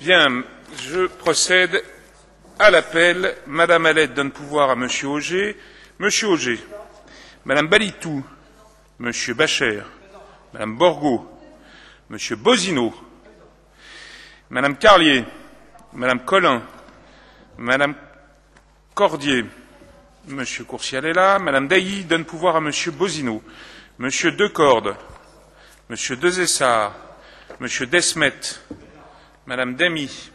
Bien, je procède à l'appel. Madame Alette donne pouvoir à Monsieur Auger. Monsieur Auger. Madame Balitou. Monsieur Bacher. Madame Borgo. Monsieur Bozino. Madame Carlier. Madame Collin. Madame Cordier. Monsieur Courcial est là. Madame Dailly donne pouvoir à Monsieur Bozino. Monsieur Decordes. Monsieur Dezessart. Monsieur Desmet. Madame Damy.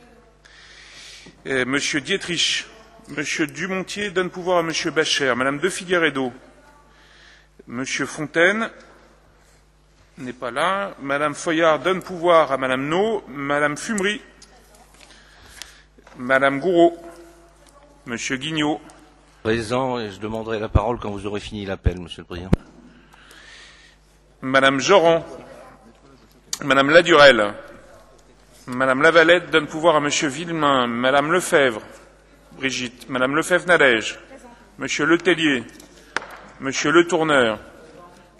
Monsieur Dietrich. Monsieur Dumontier donne pouvoir à Monsieur Bacher. Madame De Figueiredo. Monsieur Fontaine n'est pas là. Madame Foyard donne pouvoir à Madame No. Madame Fumery. Madame Gouraud. Monsieur Guignot. Présent, et je demanderai la parole quand vous aurez fini l'appel, Monsieur le Président. Madame Joran. Madame Ladurelle. Madame Lavalette donne pouvoir à Monsieur Villemain. Madame Lefebvre. Brigitte. Madame Lefebvre-Nadège. Monsieur Letellier. Monsieur Letourneur.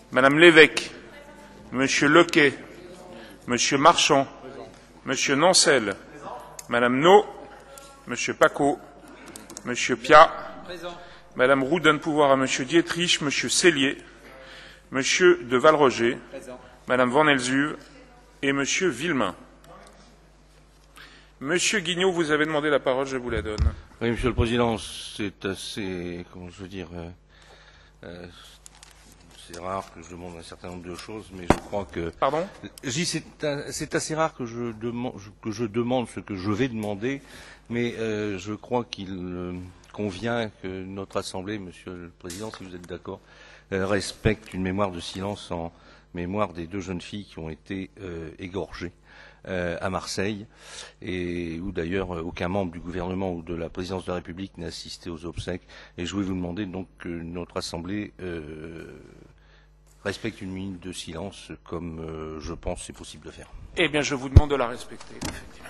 Madame Lévesque. Monsieur Lequet. Monsieur Marchand. Monsieur Nancel. Madame No. Monsieur Paco. Monsieur Piat. Madame Roux donne pouvoir à Monsieur Dietrich. Monsieur Cellier. Monsieur de Valroger. Madame Van Elzuve et Monsieur Villemain. Monsieur Guignot, vous avez demandé la parole, je vous la donne. Oui, Monsieur le Président, c'est assez, comment je veux dire, c'est rare que je demande un certain nombre de choses, mais je crois que. Pardon ? Je dis c'est assez rare que je demande ce que je vais demander, mais je crois qu'il convient que notre Assemblée, Monsieur le Président, si vous êtes d'accord, respecte une mémoire de silence en mémoire des deux jeunes filles qui ont été égorgées à Marseille, et où d'ailleurs aucun membre du gouvernement ou de la présidence de la République n'a assisté aux obsèques. Et je voulais vous demander donc que notre Assemblée respecte une minute de silence, comme je pense c'est possible de faire. Eh bien, je vous demande de la respecter, effectivement.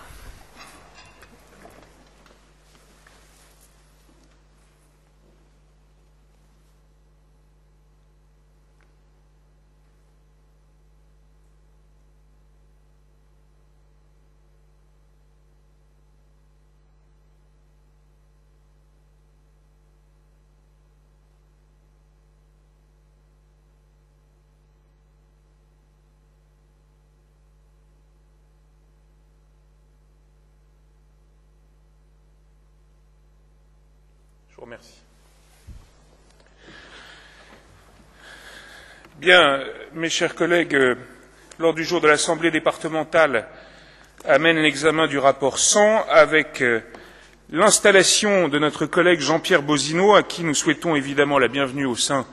Je vous remercie. Bien, mes chers collègues, l'ordre du jour de l'Assemblée départementale amène l'examen du rapport 100 avec l'installation de notre collègue Jean-Pierre Bozino, à qui nous souhaitons évidemment la bienvenue au sein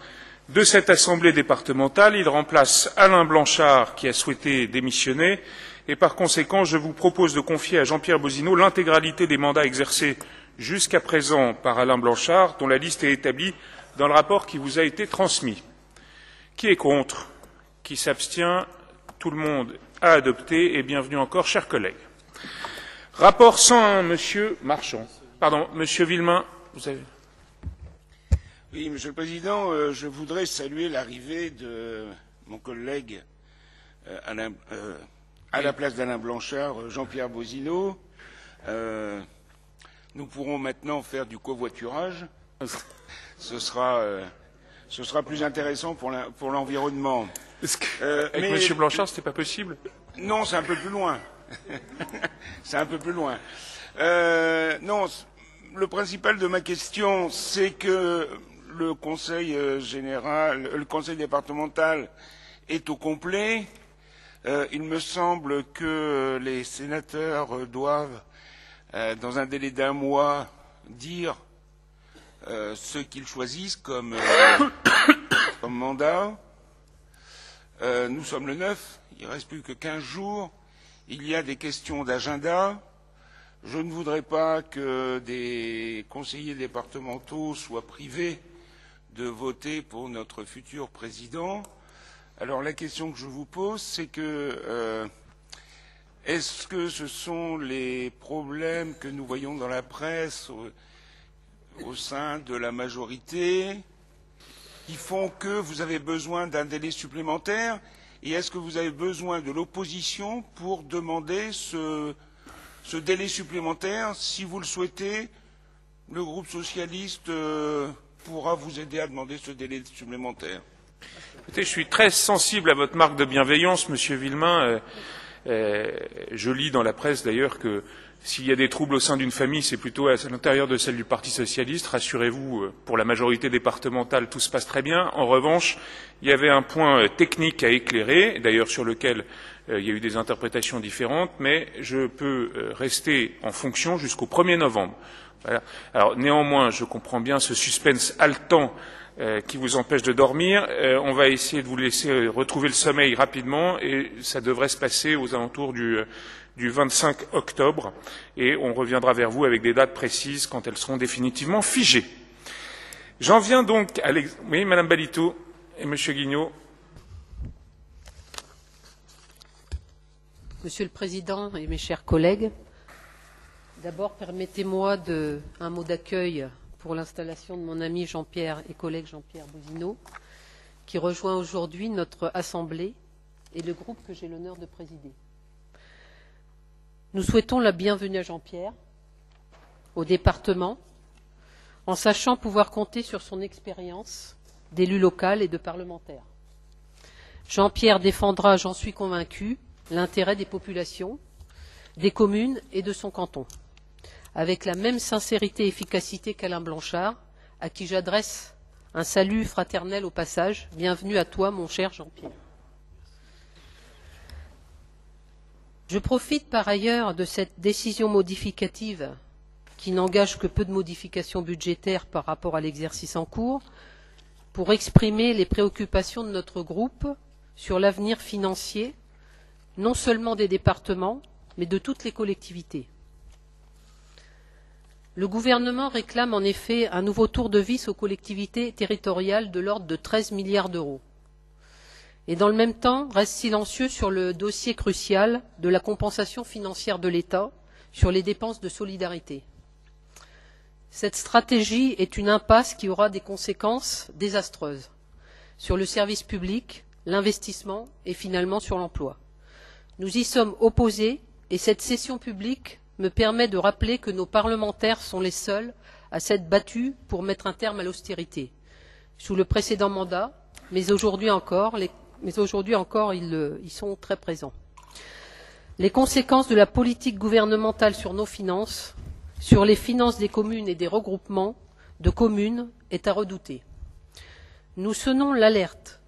de cette Assemblée départementale. Il remplace Alain Blanchard, qui a souhaité démissionner, et par conséquent, je vous propose de confier à Jean-Pierre Bozino l'intégralité des mandats exercés jusqu'à présent par Alain Blanchard, dont la liste est établie dans le rapport qui vous a été transmis. Qui est contre? Qui s'abstient? Tout le monde a adopté, et bienvenue encore, chers collègues. Rapport 101, Monsieur Marchand. Pardon, Monsieur Villemain, vous avez... Oui, Monsieur le Président, je voudrais saluer l'arrivée de mon collègue à la place d'Alain Blanchard, Jean-Pierre Bozino. Nous pourrons maintenant faire du covoiturage. Ce sera plus intéressant pour l'environnement. Avec M. Blanchard, c'était pas possible? Non, c'est un peu plus loin. C'est un peu plus loin. Non, le principal de ma question, c'est que le Conseil général, le Conseil départemental est au complet. Il me semble que les sénateurs doivent, dans un délai d'1 mois, dire ce qu'ils choisissent comme mandat. Nous sommes le 9, il ne reste plus que 15 jours. Il y a des questions d'agenda. Je ne voudrais pas que des conseillers départementaux soient privés de voter pour notre futur président. Alors la question que je vous pose, c'est que est-ce que ce sont les problèmes que nous voyons dans la presse au sein de la majorité qui font que vous avez besoin d'un délai supplémentaire, et est-ce que vous avez besoin de l'opposition pour demander ce ce délai supplémentaire. Si vous le souhaitez, le groupe socialiste pourra vous aider à demander ce délai supplémentaire. Écoutez, je suis très sensible à votre marque de bienveillance, Monsieur Villemain. Je lis dans la presse d'ailleurs que s'il y a des troubles au sein d'une famille, c'est plutôt à l'intérieur de celle du Parti socialiste. Rassurez-vous, pour la majorité départementale, tout se passe très bien. En revanche, il y avait un point technique à éclairer, d'ailleurs sur lequel il y a eu des interprétations différentes, mais je peux rester en fonction jusqu'au 1er novembre. Voilà. Alors néanmoins, je comprends bien ce suspense haletant qui vous empêche de dormir. On va essayer de vous laisser retrouver le sommeil rapidement et ça devrait se passer aux alentours du 25 octobre et on reviendra vers vous avec des dates précises quand elles seront définitivement figées. J'en viens donc à oui, Madame Balitou et Monsieur Guignot. Monsieur le Président et mes chers collègues, d'abord permettez-moi un mot d'accueil pour l'installation de mon ami Jean-Pierre et collègue Jean-Pierre Bouzineau, qui rejoint aujourd'hui notre Assemblée et le groupe que j'ai l'honneur de présider. Nous souhaitons la bienvenue à Jean-Pierre, au département, en sachant pouvoir compter sur son expérience d'élu local et de parlementaire. Jean-Pierre défendra, j'en suis convaincu, l'intérêt des populations, des communes et de son canton, avec la même sincérité et efficacité qu'Alain Blanchard, à qui j'adresse un salut fraternel au passage. Bienvenue à toi, mon cher Jean-Pierre. Je profite par ailleurs de cette décision modificative qui n'engage que peu de modifications budgétaires par rapport à l'exercice en cours pour exprimer les préoccupations de notre groupe sur l'avenir financier, non seulement des départements, mais de toutes les collectivités. Le gouvernement réclame en effet un nouveau tour de vis aux collectivités territoriales de l'ordre de 13 milliards d'euros. Et dans le même temps, reste silencieux sur le dossier crucial de la compensation financière de l'État sur les dépenses de solidarité. Cette stratégie est une impasse qui aura des conséquences désastreuses sur le service public, l'investissement et finalement sur l'emploi. Nous y sommes opposés et cette session publique me permet de rappeler que nos parlementaires sont les seuls à s'être battus pour mettre un terme à l'austérité. Sous le précédent mandat, mais aujourd'hui encore, ils sont très présents. Les conséquences de la politique gouvernementale sur nos finances, sur les finances des communes et des regroupements de communes, est à redouter. Nous sonnons l'alerte,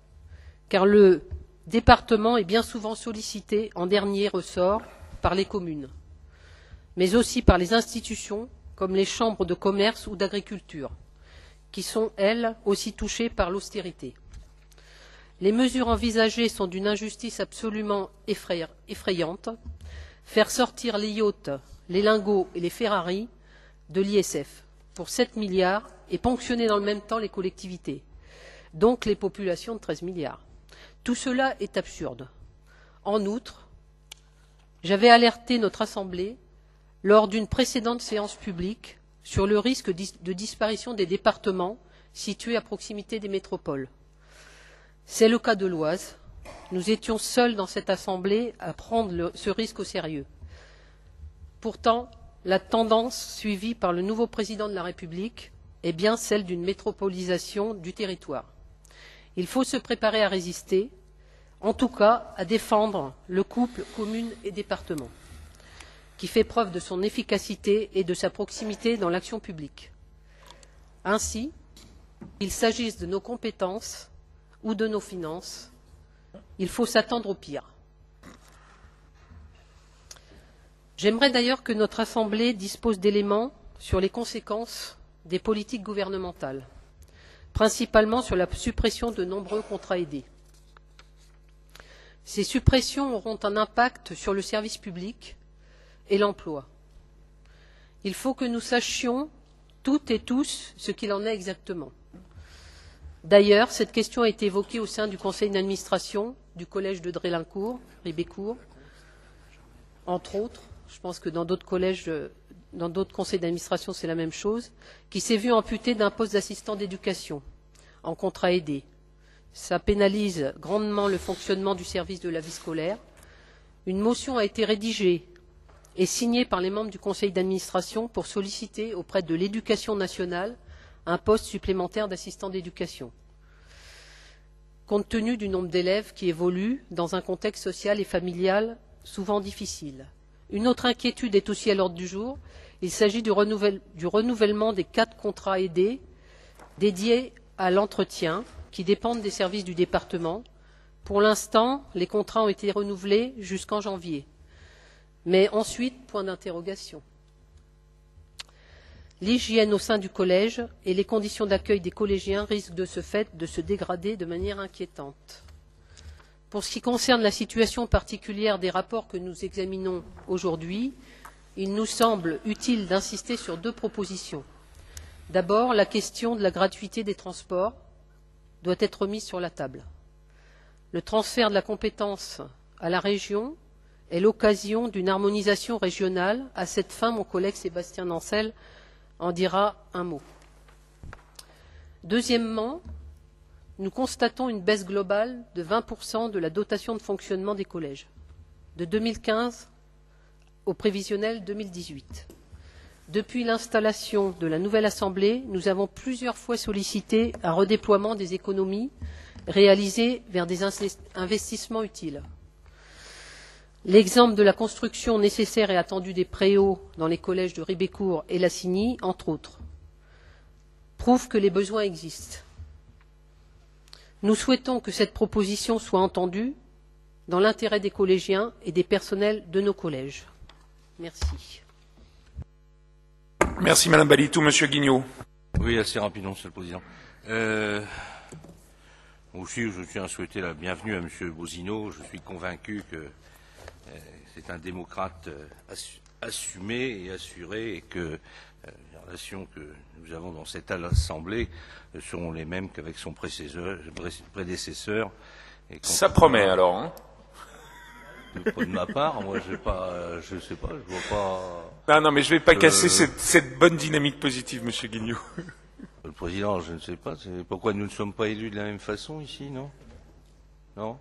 car le département est bien souvent sollicité en dernier ressort par les communes, mais aussi par les institutions comme les chambres de commerce ou d'agriculture, qui sont, elles, aussi touchées par l'austérité. Les mesures envisagées sont d'une injustice absolument effrayante. Faire sortir les yachts, les lingots et les Ferrari de l'ISF pour 7 milliards et ponctionner dans le même temps les collectivités, donc les populations de 13 milliards. Tout cela est absurde. En outre, j'avais alerté notre Assemblée lors d'une précédente séance publique sur le risque de disparition des départements situés à proximité des métropoles. C'est le cas de l'Oise. Nous étions seuls dans cette Assemblée à prendre ce risque au sérieux. Pourtant, la tendance suivie par le nouveau président de la République est bien celle d'une métropolisation du territoire. Il faut se préparer à résister, en tout cas à défendre le couple communes et département, qui fait preuve de son efficacité et de sa proximité dans l'action publique. Ainsi, qu'il s'agisse de nos compétences ou de nos finances, il faut s'attendre au pire. J'aimerais d'ailleurs que notre Assemblée dispose d'éléments sur les conséquences des politiques gouvernementales, principalement sur la suppression de nombreux contrats aidés. Ces suppressions auront un impact sur le service public et l'emploi. Il faut que nous sachions toutes et tous ce qu'il en est exactement. D'ailleurs, cette question a été évoquée au sein du conseil d'administration du collège de Drélincourt, Ribécourt, entre autres. Je pense que dans d'autres collèges, dans d'autres conseils d'administration, c'est la même chose, qui s'est vu amputé d'un poste d'assistant d'éducation en contrat aidé. Ça pénalise grandement le fonctionnement du service de la vie scolaire. Une motion a été rédigée est signé par les membres du conseil d'administration pour solliciter auprès de l'Éducation nationale un poste supplémentaire d'assistant d'éducation, compte tenu du nombre d'élèves qui évoluent dans un contexte social et familial souvent difficile. Une autre inquiétude est aussi à l'ordre du jour. Il s'agit du renouvellement des 4 contrats aidés dédiés à l'entretien qui dépendent des services du département. Pour l'instant, les contrats ont été renouvelés jusqu'en janvier. Mais ensuite, point d'interrogation. L'hygiène au sein du collège et les conditions d'accueil des collégiens risquent de ce fait de se dégrader de manière inquiétante. Pour ce qui concerne la situation particulière des rapports que nous examinons aujourd'hui, il nous semble utile d'insister sur 2 propositions. D'abord, la question de la gratuité des transports doit être remise sur la table. Le transfert de la compétence à la région est l'occasion d'une harmonisation régionale. À cette fin, mon collègue Sébastien Nancel en dira un mot. Deuxièmement, nous constatons une baisse globale de 20% de la dotation de fonctionnement des collèges, de 2015 au prévisionnel 2018. Depuis l'installation de la nouvelle Assemblée, nous avons plusieurs fois sollicité un redéploiement des économies réalisées vers des investissements utiles. L'exemple de la construction nécessaire et attendue des préaux dans les collèges de Ribécourt et Lassigny, entre autres, prouve que les besoins existent. Nous souhaitons que cette proposition soit entendue dans l'intérêt des collégiens et des personnels de nos collèges. Merci. Merci Madame Balitou. Monsieur Guignot. Oui, assez rapidement, Monsieur le Président. Aussi, je tiens à souhaiter la bienvenue à Monsieur Bozino. Je suis convaincu que c'est un démocrate assumé et assuré et que les relations que nous avons dans cette Assemblée seront les mêmes qu'avec son prédécesseur. Et ça promet alors, hein? De ma part, moi je sais pas, je vois pas. Non, mais je ne vais pas casser cette bonne dynamique positive, Monsieur Guignot. Le Président, je ne sais pas, pourquoi nous ne sommes pas élus de la même façon ici, non? Non?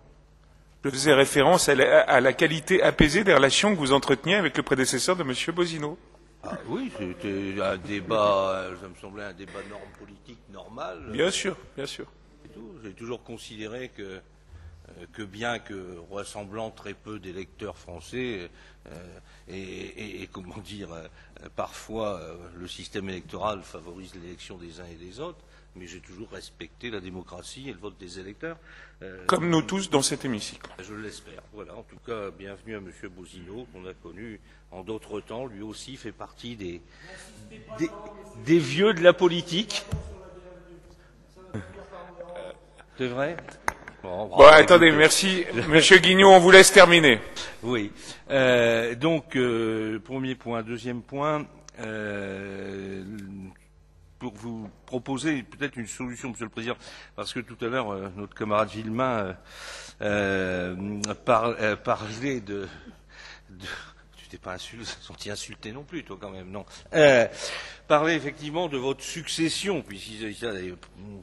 Je faisais référence à la qualité apaisée des relations que vous entreteniez avec le prédécesseur de Monsieur Bozino. Ah oui, c'était un débat, ça me semblait un débat politique normal. Bien sûr, bien sûr. J'ai toujours considéré que bien que rassemblant très peu d'électeurs français et comment dire, parfois le système électoral favorise l'élection des uns et des autres, mais j'ai toujours respecté la démocratie et le vote des électeurs. Comme nous tous dans cet hémicycle. Je l'espère. Voilà, en tout cas, bienvenue à M. Bozino, qu'on a connu en d'autres temps. Lui aussi fait partie des vieux de la politique. C'est vrai? Bon, attendez, merci. Monsieur Guignot, on vous laisse terminer. Oui. Donc, premier point. Deuxième point, pour vous proposer peut-être une solution, Monsieur le Président, parce que tout à l'heure, notre camarade Villemain parlait de tu t'es pas senti insulté non plus, toi, quand même, non. Parler effectivement de votre succession, puisqu'il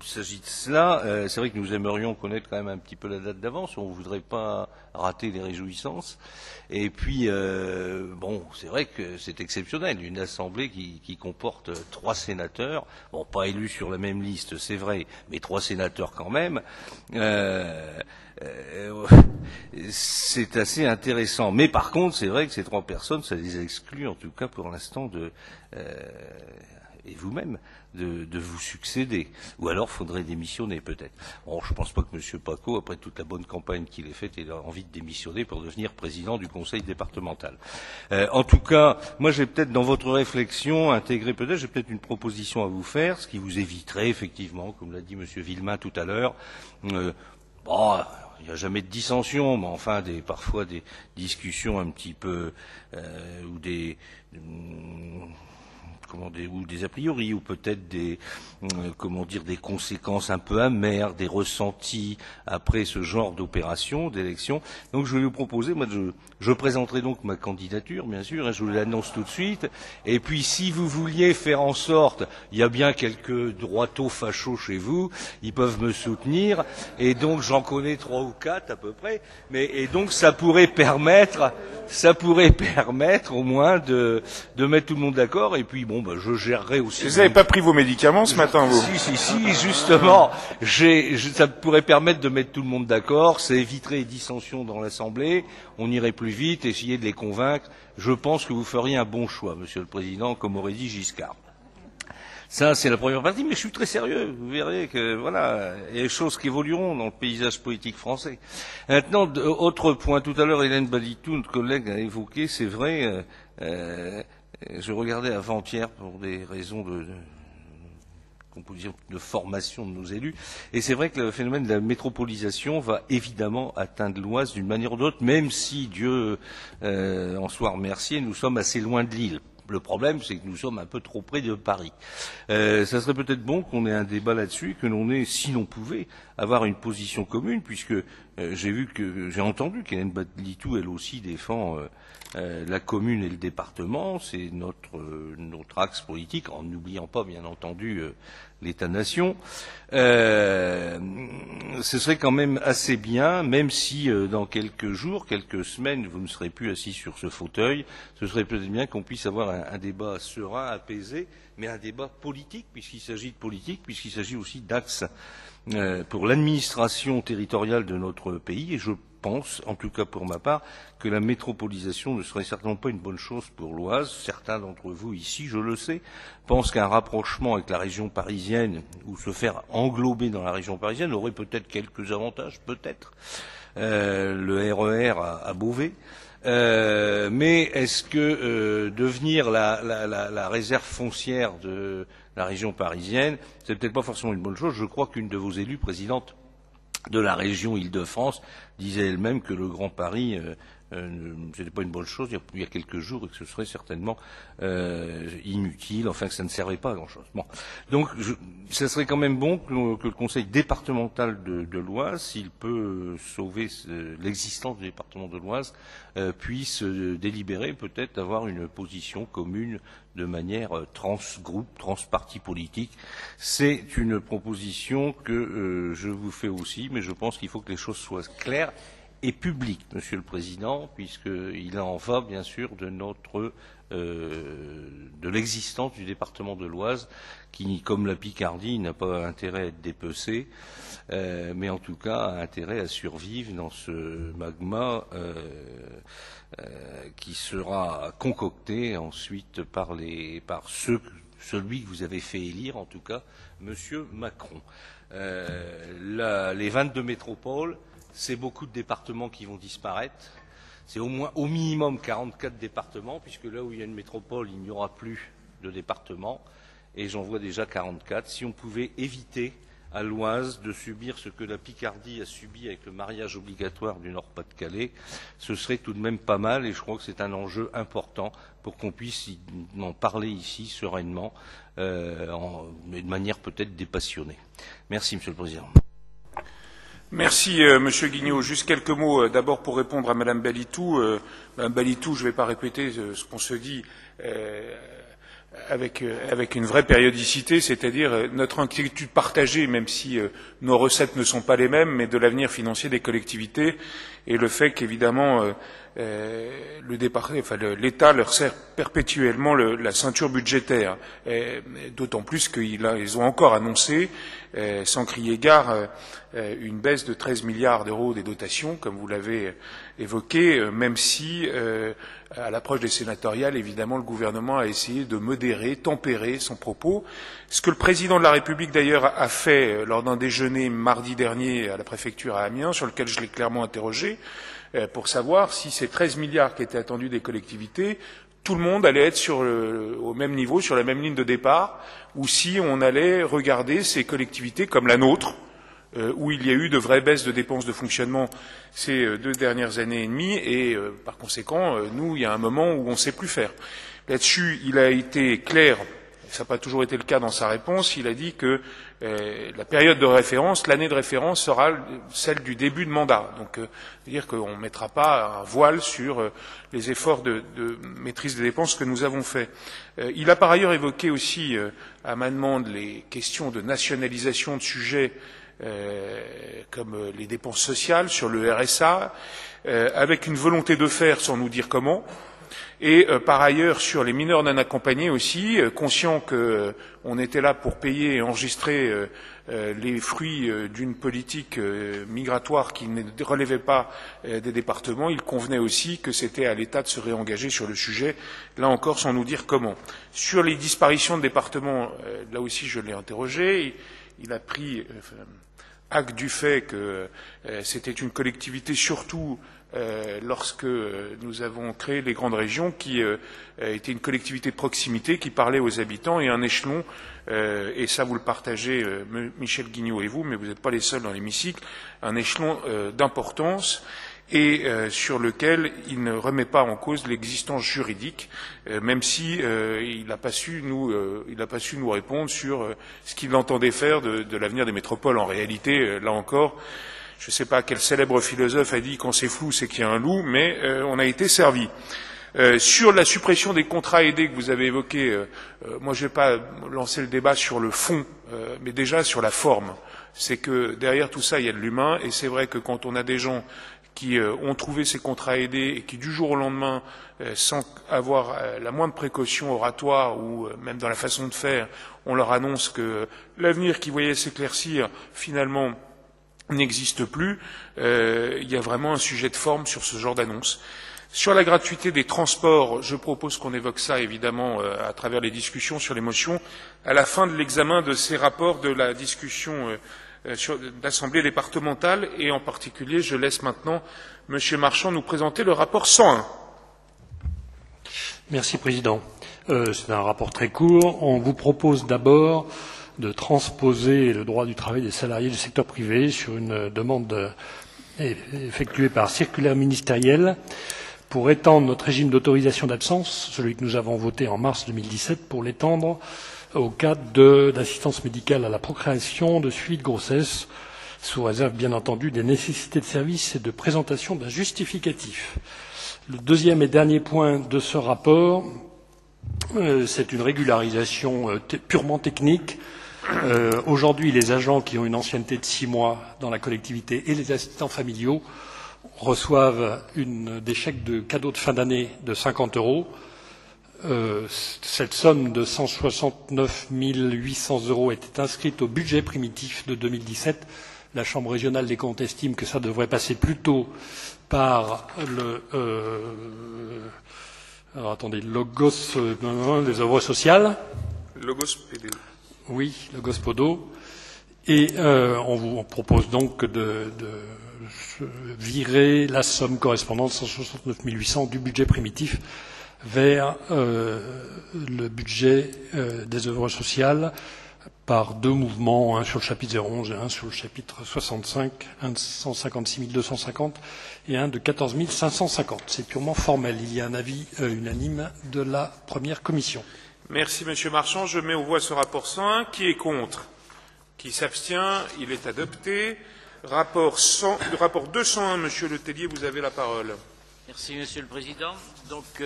s'agit de cela. C'est vrai que nous aimerions connaître quand même un petit peu la date d'avance. On ne voudrait pas rater les réjouissances. Et puis, bon, c'est vrai que c'est exceptionnel. Une assemblée qui comporte 3 sénateurs, bon, pas élus sur la même liste, c'est vrai, mais 3 sénateurs quand même. C'est assez intéressant. Mais par contre, c'est vrai que ces 3 personnes, ça les exclut, en tout cas pour l'instant, et vous-même, de vous succéder. Ou alors, faudrait démissionner, peut-être. Bon, je pense pas que M. Paco, après toute la bonne campagne qu'il ait faite, ait envie de démissionner pour devenir président du conseil départemental. En tout cas, moi, j'ai peut-être, dans votre réflexion, intégré peut-être, j'ai peut-être une proposition à vous faire, ce qui vous éviterait, effectivement, comme l'a dit M. Villemain tout à l'heure, bon, il n'y a jamais de dissension, mais enfin, parfois des discussions un petit peu, ou ou des a priori, ou peut-être des conséquences un peu amères, des ressentis après ce genre d'opération, d'élection. Donc je vais vous proposer, je présenterai donc ma candidature, bien sûr, et je vous l'annonce tout de suite. Et puis si vous vouliez faire en sorte, il y a bien quelques droitos fachos chez vous, ils peuvent me soutenir, et donc j'en connais 3 ou 4 à peu près, et donc ça pourrait permettre au moins de mettre tout le monde d'accord, et puis je gérerai aussi. Vous n'avez pas pris vos médicaments ce matin, vous? Si, justement, ça pourrait permettre de mettre tout le monde d'accord, ça éviterait les dissensions dans l'Assemblée, on irait plus vite, essayer de les convaincre. Je pense que vous feriez un bon choix, Monsieur le Président, comme aurait dit Giscard. Ça, c'est la première partie, mais je suis très sérieux. Vous verrez que, voilà, il y a des choses qui évolueront dans le paysage politique français. Maintenant, autre point, tout à l'heure, Hélène Balitou, notre collègue, a évoqué, c'est vrai, je regardais avant-hier pour des raisons de formation de nos élus, et c'est vrai que le phénomène de la métropolisation va évidemment atteindre l'Oise d'une manière ou d'autre, même si, Dieu en soit remercié, nous sommes assez loin de l'île. Le problème, c'est que nous sommes un peu trop près de Paris. Ça serait peut-être bon qu'on ait un débat là-dessus, que l'on ait, si l'on pouvait, avoir une position commune, puisque j'ai entendu qu'Hélène Balitou, elle aussi, défend la commune et le département. C'est notre axe politique, en n'oubliant pas, bien entendu, l'État-nation. Ce serait quand même assez bien, même si dans quelques jours, quelques semaines, vous ne serez plus assis sur ce fauteuil, ce serait peut-être bien qu'on puisse avoir un débat serein, apaisé, mais un débat politique, puisqu'il s'agit de politique, puisqu'il s'agit aussi d'axes pour l'administration territoriale de notre pays, et je pense, en tout cas pour ma part, que la métropolisation ne serait certainement pas une bonne chose pour l'Oise. Certains d'entre vous ici, je le sais, pensent qu'un rapprochement avec la région parisienne, ou se faire englober dans la région parisienne, aurait peut-être quelques avantages, peut-être. Le RER à Beauvais. Mais est-ce que devenir la réserve foncière de la région parisienne, c'est peut-être pas forcément une bonne chose. Je crois qu'une de vos élues, présidente de la région Île-de-France, disait elle-même que le Grand Paris, c'était pas une bonne chose il y a quelques jours, et que ce serait certainement inutile, enfin que ça ne servait pas à grand-chose. Bon. Donc, ça serait quand même bon que le Conseil départemental de l'Oise, s'il peut sauver l'existence du département de l'Oise, puisse délibérer, peut-être avoir une position commune de manière transgroupe, transparti politique. C'est une proposition que je vous fais aussi, mais je pense qu'il faut que les choses soient claires et publiques, Monsieur le Président, puisqu'il en va bien sûr de l'existence du département de l'Oise, qui, comme la Picardie, n'a pas intérêt à être dépecé, mais en tout cas a intérêt à survivre dans ce magma qui sera concocté ensuite par celui que vous avez fait élire, en tout cas, Monsieur Macron. Les 22 métropoles, c'est beaucoup de départements qui vont disparaître. C'est au minimum 44 départements, puisque là où il y a une métropole, il n'y aura plus de départements, et j'en vois déjà 44. Si on pouvait éviter à l'Oise de subir ce que la Picardie a subi avec le mariage obligatoire du Nord-Pas-de-Calais, ce serait tout de même pas mal, et je crois que c'est un enjeu important pour qu'on puisse en parler ici sereinement, mais de manière peut-être dépassionnée. Merci, Monsieur le Président. Merci, Monsieur Guignot. Juste quelques mots d'abord pour répondre à Madame Balitou. Madame Balitou, je ne vais pas répéter ce qu'on se dit avec une vraie périodicité, c'est-à-dire notre inquiétude partagée, même si nos recettes ne sont pas les mêmes, mais de l'avenir financier des collectivités et le fait qu'évidemment l'État leur serre perpétuellement la ceinture budgétaire, d'autant plus qu'ils ont encore annoncé, sans crier gare, une baisse de 13 milliards d'euros des dotations, comme vous l'avez évoqué, même si, à l'approche des sénatoriales, évidemment, le gouvernement a essayé de modérer, tempérer son propos. Ce que le président de la République, d'ailleurs, a fait lors d'un déjeuner mardi dernier à la préfecture à Amiens, sur lequel je l'ai clairement interrogé, pour savoir si ces 13 milliards qui étaient attendus des collectivités, tout le monde allait être au même niveau, sur la même ligne de départ, ou si on allait regarder ces collectivités comme la nôtre, où il y a eu de vraies baisses de dépenses de fonctionnement ces 2 dernières années et demie, et par conséquent, nous, il y a un moment où on ne sait plus faire. Là-dessus, il a été clair ça n'a pas toujours été le cas dans sa réponse, il a dit que la période de référence, l'année de référence sera celle du début de mandat. Donc, c'est-à-dire qu'on ne mettra pas un voile sur les efforts de maîtrise des dépenses que nous avons faits. Il a par ailleurs évoqué aussi, à ma demande, les questions de nationalisation de sujets comme les dépenses sociales, sur le RSA, avec une volonté de faire sans nous dire comment. Et par ailleurs, sur les mineurs non accompagnés aussi, conscient qu'on était là pour payer et enregistrer les fruits d'une politique migratoire qui ne relevait pas des départements, il convenait aussi que c'était à l'État de se réengager sur le sujet, là encore sans nous dire comment. Sur les disparitions de départements, là aussi je l'ai interrogé, il a pris acte du fait que c'était une collectivité surtout lorsque nous avons créé les grandes régions, qui était une collectivité de proximité, qui parlait aux habitants, et un échelon, et ça vous le partagez, Michel Guignot et vous, mais vous n'êtes pas les seuls dans l'hémicycle, un échelon d'importance, et sur lequel il ne remet pas en cause l'existence juridique, même si il n'a pas su nous répondre sur ce qu'il entendait faire de l'avenir des métropoles. En réalité, là encore, je ne sais pas quel célèbre philosophe a dit quand c'est flou, c'est qu'il y a un loup, mais on a été servi. Sur la suppression des contrats aidés que vous avez évoqué, moi je ne vais pas lancer le débat sur le fond, mais déjà sur la forme. C'est que derrière tout ça, il y a de l'humain, et c'est vrai que quand on a des gens qui ont trouvé ces contrats aidés et qui du jour au lendemain, sans avoir la moindre précaution oratoire ou même dans la façon de faire, on leur annonce que l'avenir qu'ils voyaient s'éclaircir finalement n'existe plus, il y a vraiment un sujet de forme sur ce genre d'annonce. Sur la gratuité des transports, je propose qu'on évoque ça évidemment à travers les discussions sur les motions à la fin de l'examen de ces rapports de la discussion d'assemblée départementale, et en particulier je laisse maintenant M. Marchand nous présenter le rapport 101. Merci Président. C'est un rapport très court. On vous propose d'abord de transposer le droit du travail des salariés du secteur privé sur une demande effectuée par circulaire ministérielle pour étendre notre régime d'autorisation d'absence, celui que nous avons voté en mars 2017, pour l'étendre au cas d'assistance médicale à la procréation, de suivi de grossesse, sous réserve bien entendu des nécessités de service et de présentation d'un justificatif. Le deuxième et dernier point de ce rapport, c'est une régularisation purement technique. Aujourd'hui, les agents qui ont une ancienneté de 6 mois dans la collectivité et les assistants familiaux reçoivent des chèques de cadeaux de fin d'année de 50 €. Cette somme de 169 800 € était inscrite au budget primitif de 2017. La Chambre régionale des comptes estime que ça devrait passer plutôt par Logos des œuvres sociales. Logos PD. Oui, Logos Podo. Et on vous propose donc de virer la somme correspondante, 169 800 du budget primitif, vers le budget des œuvres sociales par 2 mouvements, un sur le chapitre 011 et un sur le chapitre 65, un de 156 250 et un de 14 550. C'est purement formel. Il y a un avis unanime de la première commission. Merci Monsieur Marchand. Je mets aux voix ce rapport 101. Qui est contre? Qui s'abstient? Il est adopté. Rapport 201, Monsieur Le Tellier, vous avez la parole. Merci Monsieur le Président. Donc,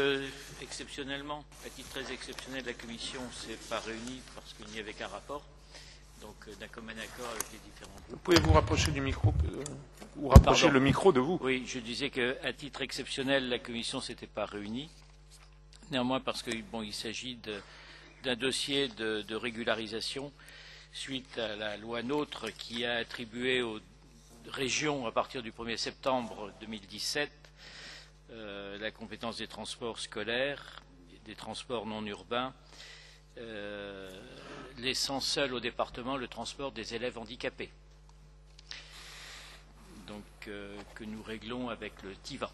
exceptionnellement, à titre très exceptionnel, la Commission ne s'est pas réunie parce qu'il n'y avait qu'un rapport. Donc, d'un commun accord avec les différents groupes. Vous pouvez vous rapprocher du micro ou rapprocher le micro de vous? Oui, je disais qu'à titre exceptionnel, la Commission ne s'était pas réunie. Néanmoins, parce qu'il s'agit d'un dossier de régularisation suite à la loi NOTRe qui a attribué aux régions, à partir du 1er septembre 2017, la compétence des transports scolaires, des transports non urbains, laissant seul au département le transport des élèves handicapés, donc que nous réglons avec le TIVA.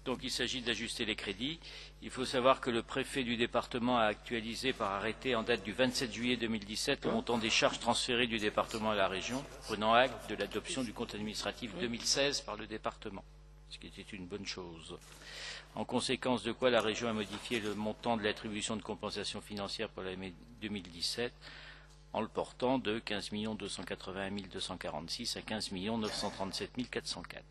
Donc il s'agit d'ajuster les crédits. Il faut savoir que le préfet du département a actualisé par arrêté en date du 27 juillet 2017 le montant des charges transférées du département à la région, prenant acte de l'adoption du compte administratif 2016 par le département. ce qui était une bonne chose. En conséquence de quoi la région a modifié le montant de l'attribution de compensation financière pour l'année 2017 en le portant de 15 281 246 à 15 937 404.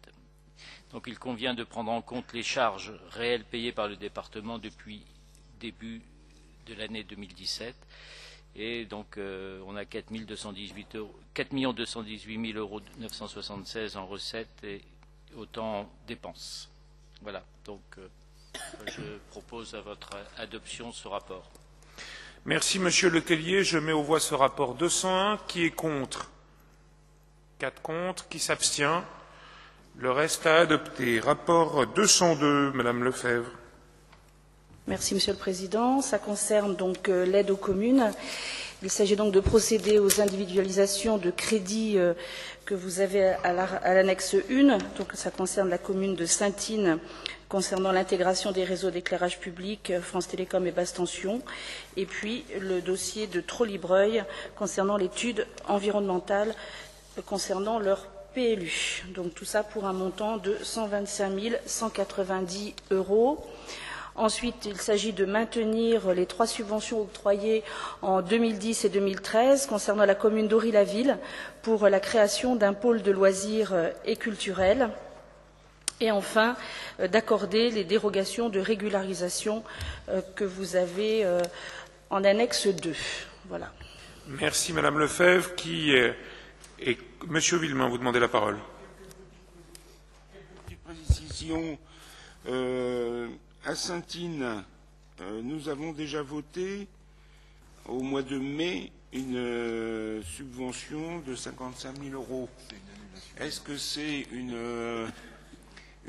Donc il convient de prendre en compte les charges réelles payées par le département depuis début de l'année 2017. Et donc on a 4 218 976 € en recettes et autant en dépenses. Voilà, donc je propose à votre adoption ce rapport. Merci, Monsieur Letellier. Je mets aux voix ce rapport 201. Qui est contre? 4 contre. Qui s'abstient? Le reste à adopter. Rapport 202, Madame Lefebvre. Merci, Monsieur le Président. Ça concerne donc l'aide aux communes. Il s'agit donc de procéder aux individualisations de crédits que vous avez à l'annexe 1. Donc, ça concerne la commune de Saintines, concernant l'intégration des réseaux d'éclairage public, France Télécom et Basse Tension, et puis le dossier de Trollibreuil concernant l'étude environnementale concernant leur PLU. Donc, tout ça pour un montant de 125 190 €. Ensuite, il s'agit de maintenir les 3 subventions octroyées en 2010 et 2013 concernant la commune d'Ory-la-Ville pour la création d'un pôle de loisirs et culturels. Et enfin, d'accorder les dérogations de régularisation que vous avez en annexe 2. Voilà. Merci, Madame Lefebvre. Monsieur Villemain, vous demandez la parole. Petite précision. À Saintines, nous avons déjà voté au mois de mai une subvention de 55 000 €. Est-ce que c'est une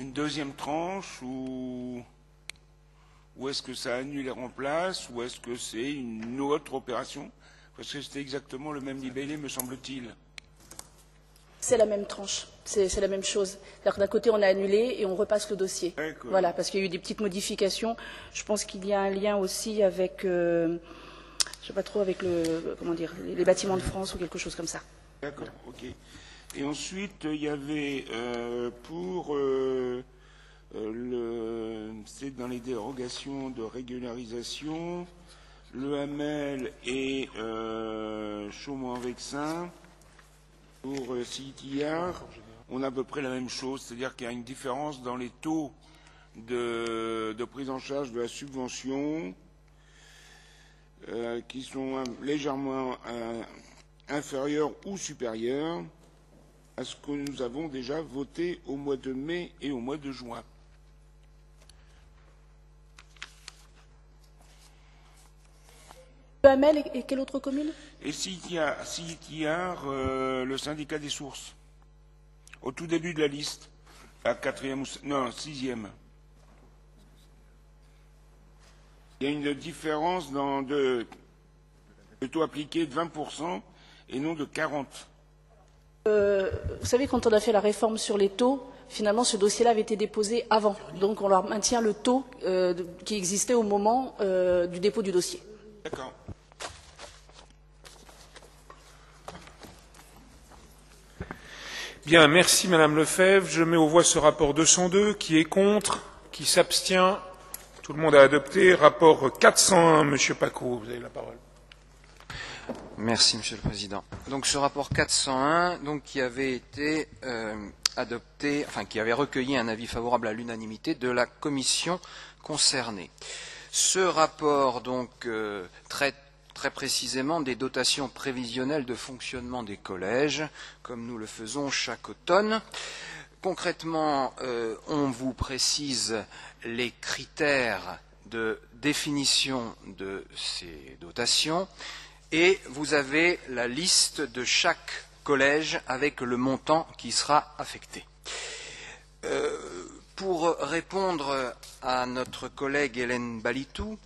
deuxième tranche ou est-ce que ça annule et remplace ou est-ce que c'est une autre opération? Parce que c'était exactement le même libellé, me semble-t-il. C'est la même tranche, c'est la même chose. C'est-à-dire que d'un côté, on a annulé et on repasse le dossier. Voilà, parce qu'il y a eu des petites modifications. Je pense qu'il y a un lien aussi avec, je ne sais pas trop, avec les bâtiments de France ou quelque chose comme ça. D'accord, ok. Et ensuite, il y avait c'est dans les dérogations de régularisation, le Hamel et Chaumont-en-Vexin. Pour CITIAR, on a à peu près la même chose, c'est-à-dire qu'il y a une différence dans les taux de prise en charge de la subvention qui sont légèrement inférieurs ou supérieurs à ce que nous avons déjà voté au mois de mai et au mois de juin. Le Hamel et quelle autre commune? Et CITIAR, le syndicat des sources, au tout début de la liste, à 4e ou non, 6e. Il y a une différence dans le taux appliqué de 20% et non de 40%. Vous savez, quand on a fait la réforme sur les taux, finalement, ce dossier-là avait été déposé avant. Donc, on leur maintient le taux qui existait au moment du dépôt du dossier. D'accord. Bien, merci Madame Lefebvre. Je mets aux voix ce rapport 202. Qui est contre? Qui s'abstient? Tout le monde a adopté. Rapport 401, Monsieur Pacaud, vous avez la parole. Merci Monsieur le Président. Donc ce rapport 401, qui avait été adopté, qui avait recueilli un avis favorable à l'unanimité de la commission concernée. Ce rapport traite très précisément des dotations prévisionnelles de fonctionnement des collèges, comme nous le faisons chaque automne. Concrètement, on vous précise les critères de définition de ces dotations et vous avez la liste de chaque collège avec le montant qui sera affecté. Pour répondre à notre collègue Hélène Balitou,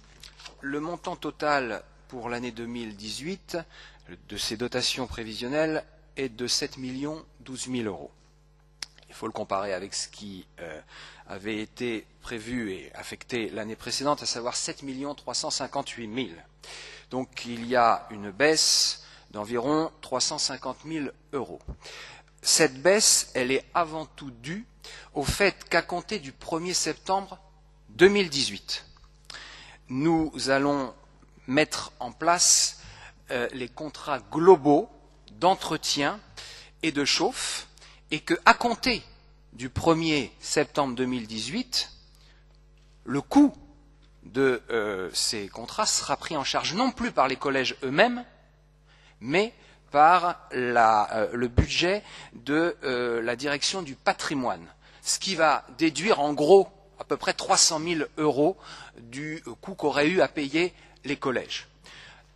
le montant total pour l'année 2018 de ces dotations prévisionnelles est de 7 012 000 €. Il faut le comparer avec ce qui avait été prévu et affecté l'année précédente, à savoir 7 358 000. Donc il y a une baisse d'environ 350 000 €. cette baisse, elle est avant tout due au fait qu'à compter du 1er septembre 2018, nous allons mettre en place les contrats globaux d'entretien et de chauffe, et qu'à compter du 1er septembre 2018, le coût de ces contrats sera pris en charge non plus par les collèges eux-mêmes, mais par le budget de la direction du patrimoine, ce qui va déduire en gros à peu près 300 000 € du coût qu'auraient eu à payer les collèges.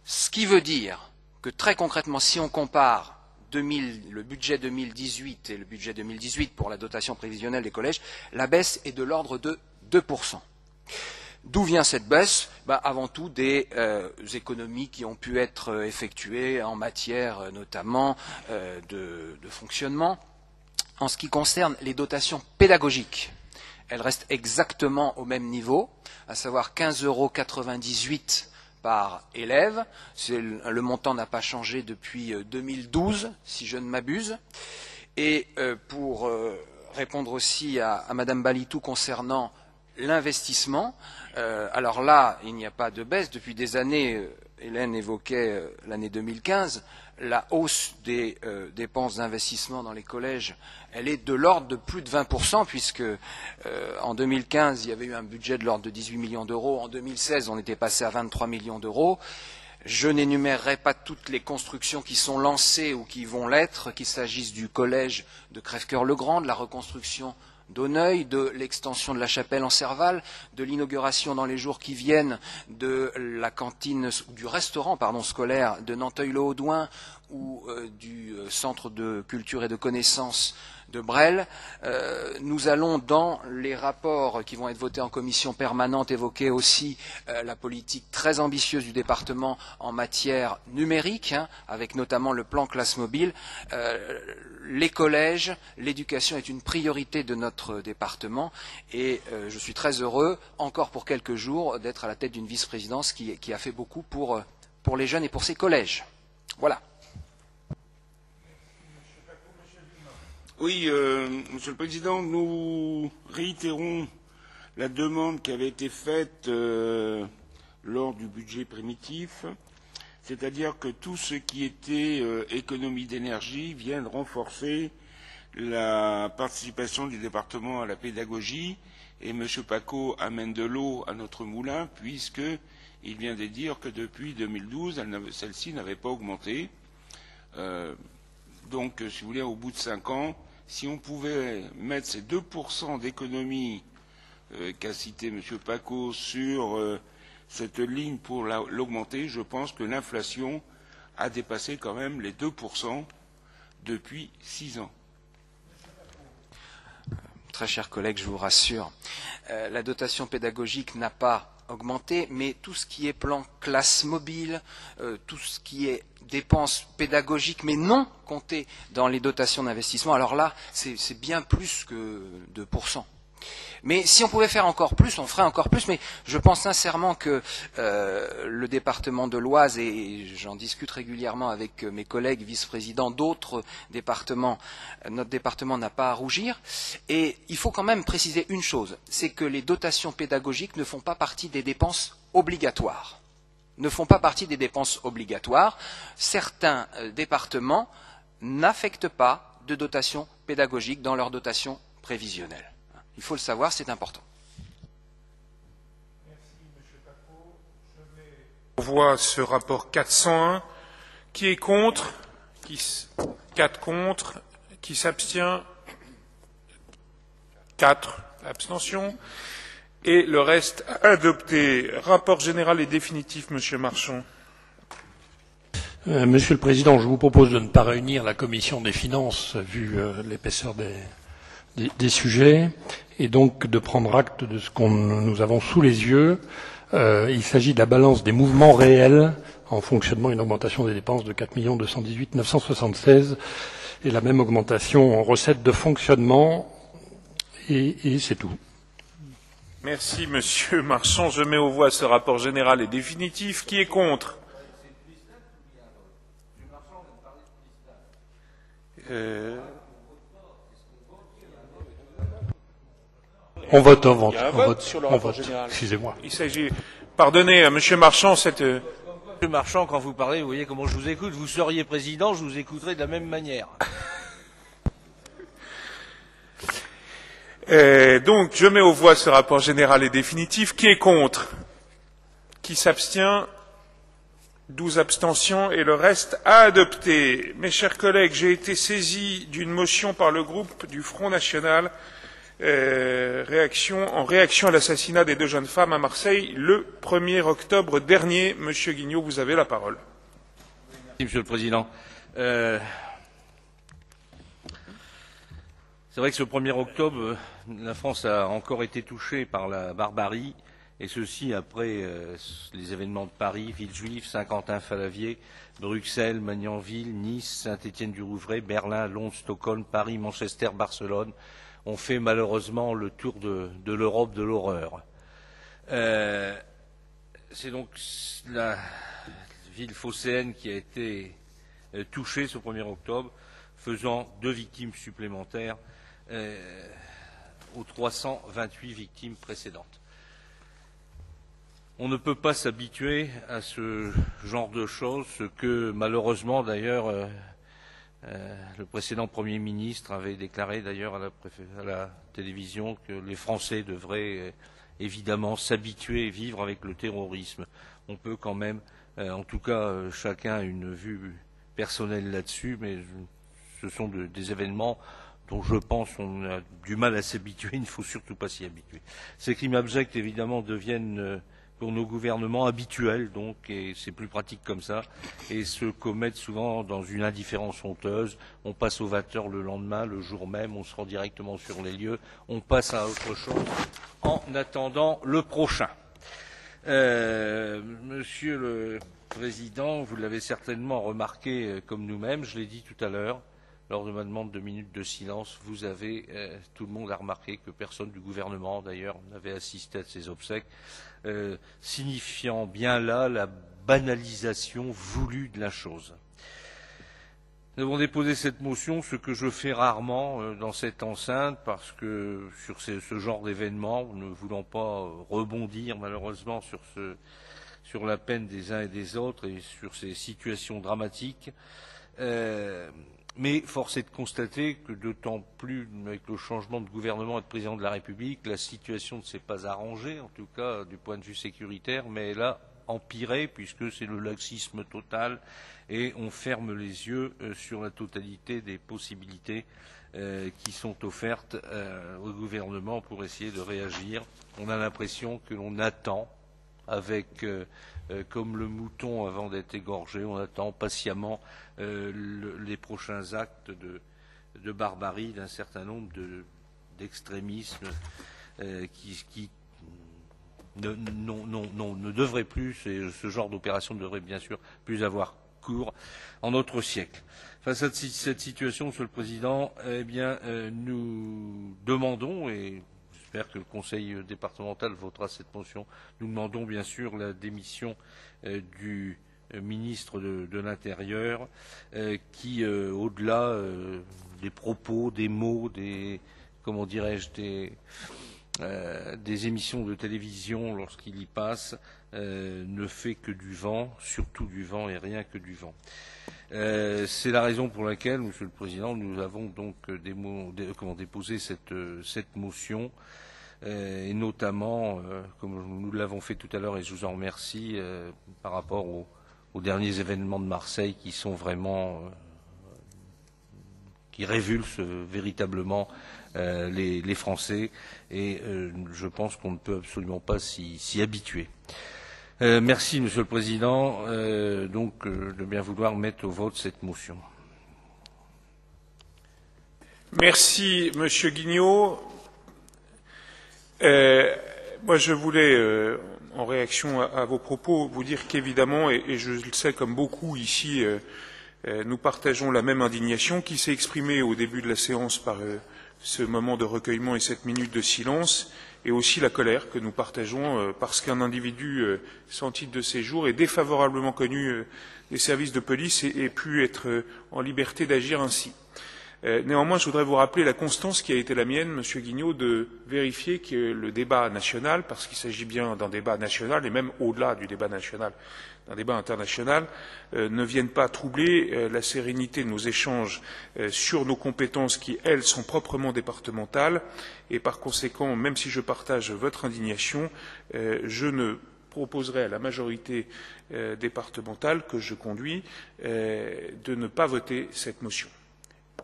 Ce qui veut dire que très concrètement, si on compare le budget 2018 et le budget 2018 pour la dotation prévisionnelle des collèges, la baisse est de l'ordre de 2%. D'où vient cette baisse? Avant tout des économies qui ont pu être effectuées en matière notamment de fonctionnement. En ce qui concerne les dotations pédagogiques, elles restent exactement au même niveau, à savoir 15,98 € par élève. Le montant n'a pas changé depuis 2012, si je ne m'abuse. Et pour répondre aussi à Madame Balitou concernant l'investissement, alors là, il n'y a pas de baisse. Depuis des années, Hélène évoquait l'année 2015, la hausse des dépenses d'investissement dans les collèges, elle est de l'ordre de plus de 20%, puisque en 2015, il y avait eu un budget de l'ordre de 18 millions d'euros. En 2016, on était passé à 23 millions d'euros. Je n'énumérerai pas toutes les constructions qui sont lancées ou qui vont l'être, qu'il s'agisse du collège de Crèvecoeur-le-Grand, de la reconstruction d'Auneuil, de l'extension de la chapelle en Serval, de l'inauguration dans les jours qui viennent de la cantine, du restaurant scolaire de Nanteuil-le-Haudouin ou du centre de culture et de connaissances de Bresles. Nous allons, dans les rapports qui vont être votés en commission permanente, évoquer aussi la politique très ambitieuse du département en matière numérique, avec notamment le plan classe mobile. Les collèges, l'éducation est une priorité de notre département et je suis très heureux, encore pour quelques jours, d'être à la tête d'une vice-présidence qui a fait beaucoup pour les jeunes et pour ces collèges. Voilà. Oui, Monsieur le Président, nous réitérons la demande qui avait été faite lors du budget primitif, c'est-à-dire que tout ce qui était économie d'énergie vienne renforcer la participation du département à la pédagogie, et M. Paco amène de l'eau à notre moulin, puisqu'il vient de dire que depuis 2012, celle-ci n'avait pas augmenté. Donc, si vous voulez, au bout de 5 ans, si on pouvait mettre ces 2% d'économie qu'a cité M. Paco sur cette ligne pour l'augmenter, je pense que l'inflation a dépassé quand même les 2% depuis 6 ans. Très chers collègues, je vous rassure, la dotation pédagogique n'a pas augmenté, mais tout ce qui est plan classe mobile, tout ce qui est dépenses pédagogiques, mais non comptées dans les dotations d'investissement, alors là, c'est bien plus que 2%. Mais si on pouvait faire encore plus, on ferait encore plus, mais je pense sincèrement que le département de l'Oise, et j'en discute régulièrement avec mes collègues vice-présidents d'autres départements, notre département n'a pas à rougir, et il faut quand même préciser une chose, c'est que les dotations pédagogiques ne font pas partie des dépenses obligatoires. Certains départements n'affectent pas de dotation pédagogique dans leur dotation prévisionnelle. Il faut le savoir, c'est important. Merci, M. Paco. Je mets aux voix ce rapport 401. Qui est contre? 4 contre. Qui s'abstient? 4 abstentions. Et le reste adopté. Rapport général et définitif, M. Marchand. Monsieur le Président, je vous propose de ne pas réunir la Commission des finances, vu l'épaisseur des sujets, et donc de prendre acte de ce que nous avons sous les yeux. Il s'agit de la balance des mouvements réels en fonctionnement, une augmentation des dépenses de 4 218 976 et la même augmentation en recettes de fonctionnement, et c'est tout. Merci, Monsieur Marchand. Je mets aux voix ce rapport général et définitif. Qui est contre? On vote, Il y a un vote sur le rapport général. Excusez-moi. Il s'agit. Pardonnez à Monsieur Marchand cette. Monsieur Marchand, quand vous parlez, vous voyez comment je vous écoute. Vous seriez président, je vous écouterais de la même manière. Donc, je mets aux voix ce rapport général et définitif. Qui est contre? Qui s'abstient? 12 abstentions et le reste à adopter. Mes chers collègues, j'ai été saisi d'une motion par le groupe du Front National en réaction à l'assassinat des 2 jeunes femmes à Marseille le 1er octobre dernier. Monsieur Guignot, vous avez la parole. Merci, Monsieur le Président. C'est vrai que ce 1er octobre, la France a encore été touchée par la barbarie, et ceci après les événements de Paris, Villejuif, Saint-Quentin-Falavier, Bruxelles, Magnanville, Nice, Saint-Étienne-du-Rouvray, Berlin, Londres, Stockholm, Paris, Manchester, Barcelone ont fait malheureusement le tour de l'Europe de l'horreur. C'est donc la ville phocéenne qui a été touchée ce 1er octobre, faisant 2 victimes supplémentaires aux 328 victimes précédentes. On ne peut pas s'habituer à ce genre de choses, ce que malheureusement d'ailleurs le précédent Premier ministre avait déclaré d'ailleurs à la télévision que les Français devraient évidemment s'habituer et vivre avec le terrorisme. On peut quand même, en tout cas chacun a une vue personnelle là-dessus, mais ce sont des événements dont je pense qu'on a du mal à s'habituer, il ne faut surtout pas s'y habituer. Ces crimes abjects évidemment deviennent pour nos gouvernements habituels, donc, et c'est plus pratique comme ça, et se commettent souvent dans une indifférence honteuse. On passe au 20h le lendemain, le jour même, on se rend directement sur les lieux, on passe à autre chose en attendant le prochain. Monsieur le Président, vous l'avez certainement remarqué comme nous-mêmes, je l'ai dit tout à l'heure, lors de ma demande de minutes de silence, vous avez, tout le monde a remarqué que personne du gouvernement, d'ailleurs, n'avait assisté à ces obsèques, signifiant bien là la banalisation voulue de la chose. Nous avons déposé cette motion, ce que je fais rarement dans cette enceinte, parce que sur ce genre d'événement, ne voulant pas rebondir malheureusement sur la peine des uns et des autres et sur ces situations dramatiques, mais force est de constater que d'autant plus avec le changement de gouvernement et de président de la République, la situation ne s'est pas arrangée, en tout cas du point de vue sécuritaire, mais elle a empiré puisque c'est le laxisme total et on ferme les yeux sur la totalité des possibilités qui sont offertes au gouvernement pour essayer de réagir. On a l'impression que l'on attend avec comme le mouton avant d'être égorgé, on attend patiemment les prochains actes de barbarie d'un certain nombre d'extrémismes qui ne devraient plus, ce genre d'opération ne devrait bien sûr plus avoir cours en notre siècle. Face à cette situation, Monsieur le Président, eh bien, nous demandons, et j'espère que le Conseil départemental votera cette motion, nous demandons bien sûr la démission du ministre de l'Intérieur qui, au-delà des propos, des mots, comment dirais-je, des émissions de télévision lorsqu'il y passe, ne fait que du vent, surtout du vent et rien que du vent. C'est la raison pour laquelle, Monsieur le Président, nous avons donc déposé cette motion, et notamment, comme nous l'avons fait tout à l'heure, et je vous en remercie, par rapport aux derniers événements de Marseille qui sont vraiment qui révulsent véritablement les Français, et je pense qu'on ne peut absolument pas s'y habituer. Merci, Monsieur le Président, donc de bien vouloir mettre au vote cette motion. Merci, Monsieur Guignot. Moi, je voulais, en réaction à vos propos, vous dire qu'évidemment, et je le sais comme beaucoup ici, nous partageons la même indignation qui s'est exprimée au début de la séance par ce moment de recueillement et cette minute de silence, et aussi la colère que nous partageons parce qu'un individu sans titre de séjour et défavorablement connu des services de police ait pu être en liberté d'agir ainsi. Néanmoins, je voudrais vous rappeler la constance qui a été la mienne, Monsieur Guignot, de vérifier que le débat national, parce qu'il s'agit bien d'un débat national, et même au-delà du débat national, d'un débat international, ne vienne pas troubler la sérénité de nos échanges sur nos compétences qui, elles, sont proprement départementales. Et par conséquent, même si je partage votre indignation, je ne proposerai à la majorité départementale que je conduis de ne pas voter cette motion.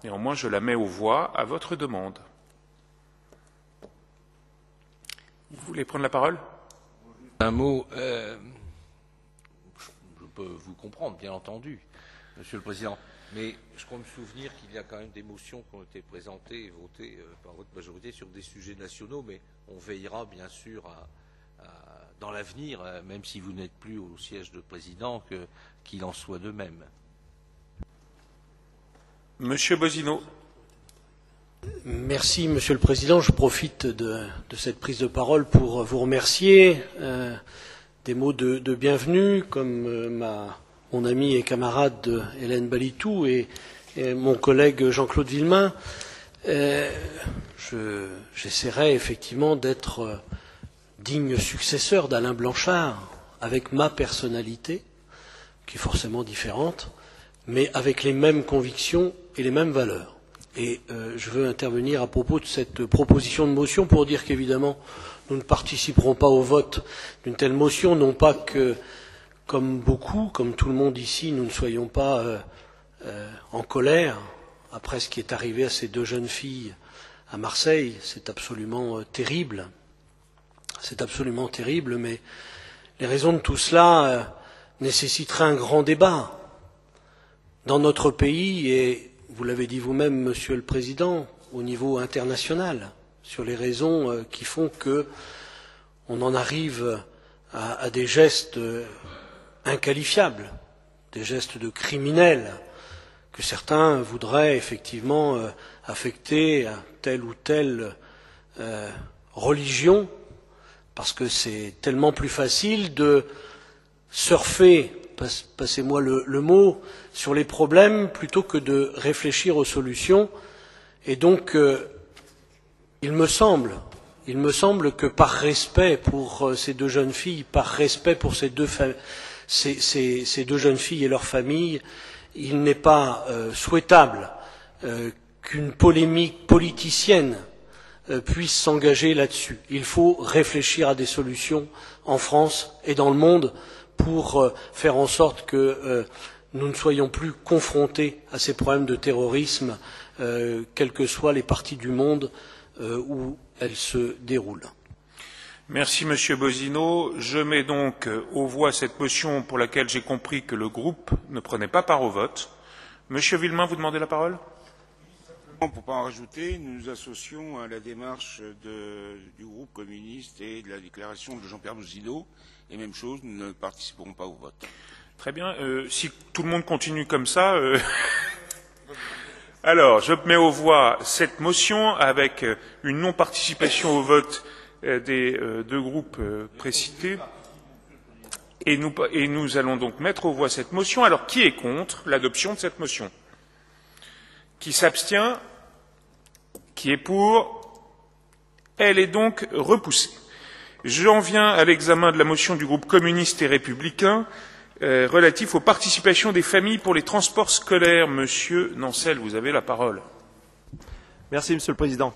Néanmoins, je la mets aux voix à votre demande. Vous voulez prendre la parole? Un mot. Je peux vous comprendre, bien entendu, Monsieur le Président, mais je crois me souvenir qu'il y a quand même des motions qui ont été présentées et votées par votre majorité sur des sujets nationaux, mais on veillera bien sûr dans l'avenir, même si vous n'êtes plus au siège de président, qu'il en soit de même. Monsieur Bozino. Merci, Monsieur le Président. Je profite de cette prise de parole pour vous remercier. Des mots de bienvenue, comme mon ami et camarade Hélène Balitou et mon collègue Jean-Claude Villemain. J'essaierai effectivement d'être digne successeur d'Alain Blanchard, avec ma personnalité, qui est forcément différente, mais avec les mêmes convictions et les mêmes valeurs. Et je veux intervenir à propos de cette proposition de motion pour dire qu'évidemment, nous ne participerons pas au vote d'une telle motion, non pas que, comme beaucoup, comme tout le monde ici, nous ne soyons pas en colère après ce qui est arrivé à ces deux jeunes filles à Marseille. C'est absolument terrible. C'est absolument terrible, mais les raisons de tout cela nécessiteraient un grand débat dans notre pays et, vous l'avez dit vous-même, Monsieur le Président, au niveau international, sur les raisons qui font qu'on en arrive à des gestes inqualifiables, des gestes de criminels, que certains voudraient effectivement affecter à telle ou telle religion, parce que c'est tellement plus facile de surfer, passez-moi le mot, sur les problèmes plutôt que de réfléchir aux solutions. Et donc, il me semble que par respect pour ces deux jeunes filles, par respect pour ces deux jeunes filles et leurs familles, il n'est pas souhaitable qu'une polémique politicienne puisse s'engager là-dessus. Il faut réfléchir à des solutions en France et dans le monde pour faire en sorte que nous ne soyons plus confrontés à ces problèmes de terrorisme, quelles que soient les parties du monde où elles se déroulent. Merci Monsieur Bozino. Je mets donc aux voix cette motion pour laquelle j'ai compris que le groupe ne prenait pas part au vote. Monsieur Villemain, vous demandez la parole? Pour ne pas en rajouter, nous nous associons à la démarche du groupe communiste et de la déclaration de Jean-Pierre Bozino. Et même chose, nous ne participerons pas au vote. Très bien. Si tout le monde continue comme ça... Alors, je mets aux voix cette motion avec une non-participation au vote des deux groupes précités. Et nous allons donc mettre aux voix cette motion. Alors, qui est contre l'adoption de cette motion? Qui s'abstient? Qui est pour? Elle est donc repoussée. J'en viens à l'examen de la motion du groupe communiste et républicain relatif aux participations des familles pour les transports scolaires. Monsieur Nancel, vous avez la parole. Merci, Monsieur le Président.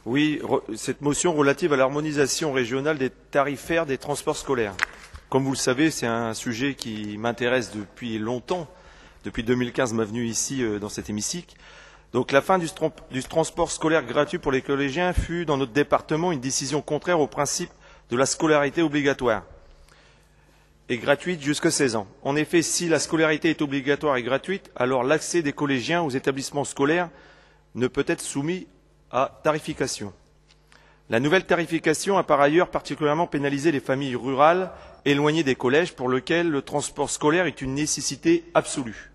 Oui, cette motion relative à l'harmonisation régionale des tarifaires des transports scolaires. Comme vous le savez, c'est un sujet qui m'intéresse depuis longtemps. Depuis 2015, ma venue ici dans cet hémicycle. Donc la fin du transport scolaire gratuit pour les collégiens fut dans notre département une décision contraire au principe de la scolarité obligatoire et gratuite jusqu'à 16 ans. En effet, si la scolarité est obligatoire et gratuite, alors l'accès des collégiens aux établissements scolaires ne peut être soumis à tarification. La nouvelle tarification a par ailleurs particulièrement pénalisé les familles rurales éloignées des collèges pour lesquelles le transport scolaire est une nécessité absolue.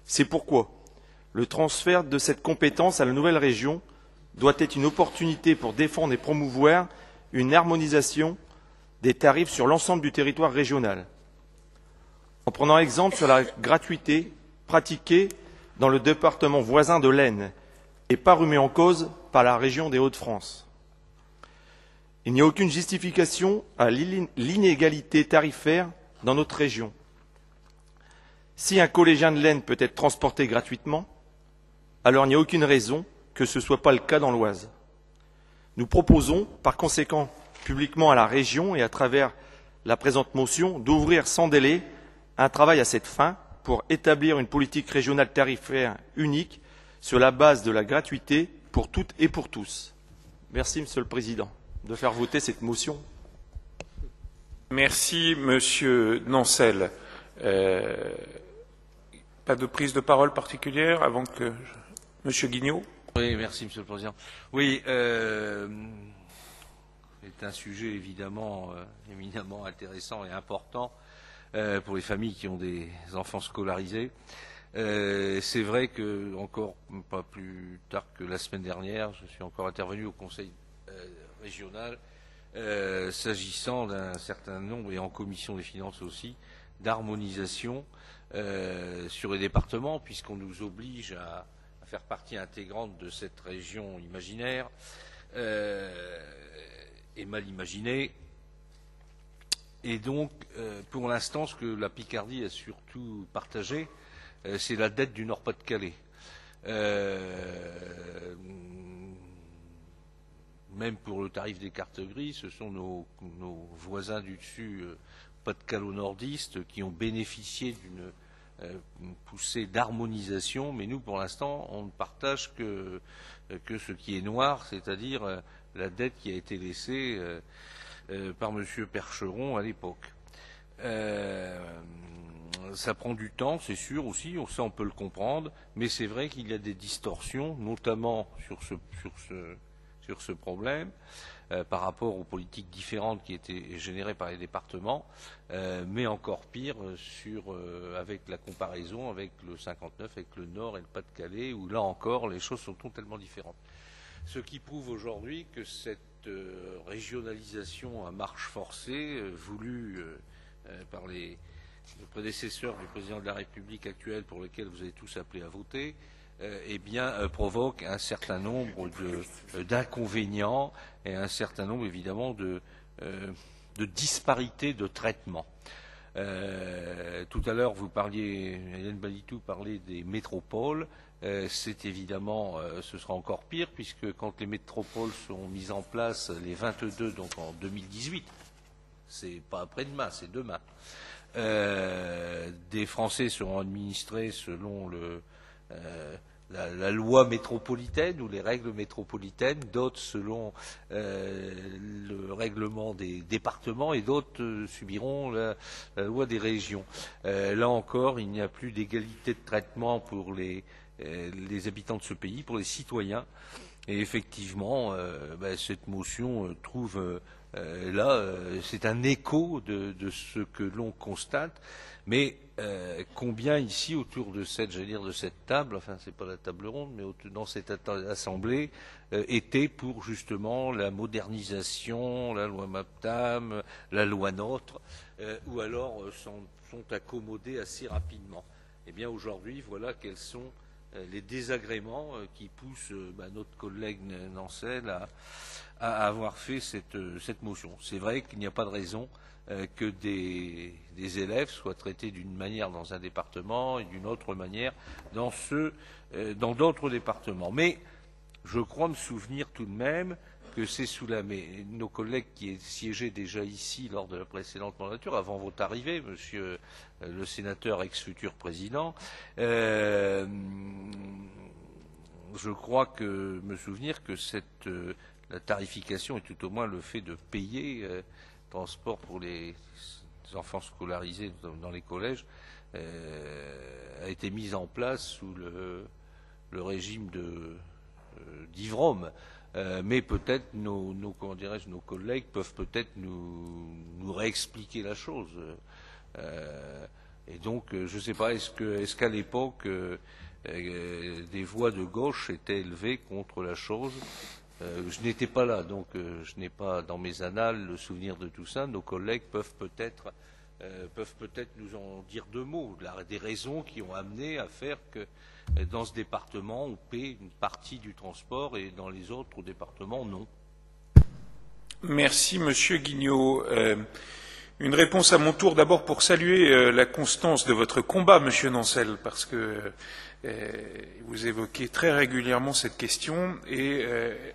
C'est pourquoi le transfert de cette compétence à la nouvelle région doit être une opportunité pour défendre et promouvoir une harmonisation des tarifs sur l'ensemble du territoire régional. En prenant exemple sur la gratuité pratiquée dans le département voisin de l'Aisne et pas remis en cause par la région des Hauts-de-France. Il n'y a aucune justification à l'inégalité tarifaire dans notre région. Si un collégien de l'Aisne peut être transporté gratuitement, alors il n'y a aucune raison que ce ne soit pas le cas dans l'Oise. Nous proposons, par conséquent, publiquement à la région et à travers la présente motion, d'ouvrir sans délai un travail à cette fin pour établir une politique régionale tarifaire unique sur la base de la gratuité pour toutes et pour tous. Merci, Monsieur le Président, de faire voter cette motion. Merci, Monsieur Nancel. Pas de prise de parole particulière avant que Monsieur Guignot. Oui, merci, Monsieur le Président. Oui, c'est un sujet évidemment éminemment intéressant et important pour les familles qui ont des enfants scolarisés. C'est vrai que, encore pas plus tard que la semaine dernière, je suis encore intervenu au Conseil régional s'agissant d'un certain nombre, et en commission des finances aussi, d'harmonisation sur les départements, puisqu'on nous oblige à faire partie intégrante de cette région imaginaire et mal imaginée. Et donc, pour l'instant, ce que la Picardie a surtout partagé, c'est la dette du Nord-Pas-de-Calais. Même pour le tarif des cartes grises, ce sont nos voisins du dessus, Pas-de-Calais nordistes, qui ont bénéficié d'une poussée d'harmonisation, mais nous, pour l'instant, on ne partage que ce qui est noir, c'est-à-dire la dette qui a été laissée par M. Percheron à l'époque. Ça prend du temps, c'est sûr aussi, ça on peut le comprendre, mais c'est vrai qu'il y a des distorsions, notamment sur ce problème, par rapport aux politiques différentes qui étaient générées par les départements, mais encore pire avec la comparaison avec le 59, avec le Nord et le Pas-de-Calais, où là encore les choses sont totalement différentes. Ce qui prouve aujourd'hui que cette régionalisation à marche forcée, voulue par les prédécesseurs du président de la République actuel, pour lequel vous avez tous appelé à voter, provoque un certain nombre d'inconvénients et un certain nombre évidemment de disparités de traitement. Tout à l'heure, Hélène Balitou parlait des métropoles. C'est évidemment, ce sera encore pire, puisque quand les métropoles sont mises en place, les 22, donc en 2018, c'est pas après-demain, c'est demain, des Français seront administrés selon la loi métropolitaine ou les règles métropolitaines, d'autres selon le règlement des départements et d'autres subiront la loi des régions. Là encore, il n'y a plus d'égalité de traitement pour les habitants de ce pays, pour les citoyens. Et effectivement, cette motion trouve c'est un écho de ce que l'on constate. Mais combien ici, autour de cette table, enfin c'est pas la table ronde, mais dans cette assemblée, était pour justement la modernisation, la loi MAPTAM, la loi NOTRe, ou alors sont accommodés assez rapidement. Eh bien aujourd'hui, voilà quels sont les désagréments qui poussent notre collègue Nancel à avoir fait cette motion. C'est vrai qu'il n'y a pas de raison que des élèves soient traités d'une manière dans un département et d'une autre manière dans d'autres départements. Mais je crois me souvenir tout de même que c'est nos collègues qui siégeaient déjà ici lors de la précédente mandature, avant votre arrivée, monsieur le sénateur ex-futur président, je crois que me souvenir que la tarification, et tout au moins le fait de payer transport pour les enfants scolarisés dans les collèges, a été mise en place sous le régime d'Ivrom. Mais peut-être nos collègues peuvent peut-être nous réexpliquer la chose. Et donc, je ne sais pas, est-ce qu'à l'époque, des voix de gauche étaient élevées contre la chose? Je n'étais pas là, donc je n'ai pas dans mes annales le souvenir de tout ça. Nos collègues peuvent peut-être nous en dire deux mots, des raisons qui ont amené à faire que Dans ce département, on paie une partie du transport et dans les autres départements, non. Merci, Monsieur Guignot. Une réponse à mon tour, d'abord pour saluer la constance de votre combat, Monsieur Nancel, parce que vous évoquez très régulièrement cette question et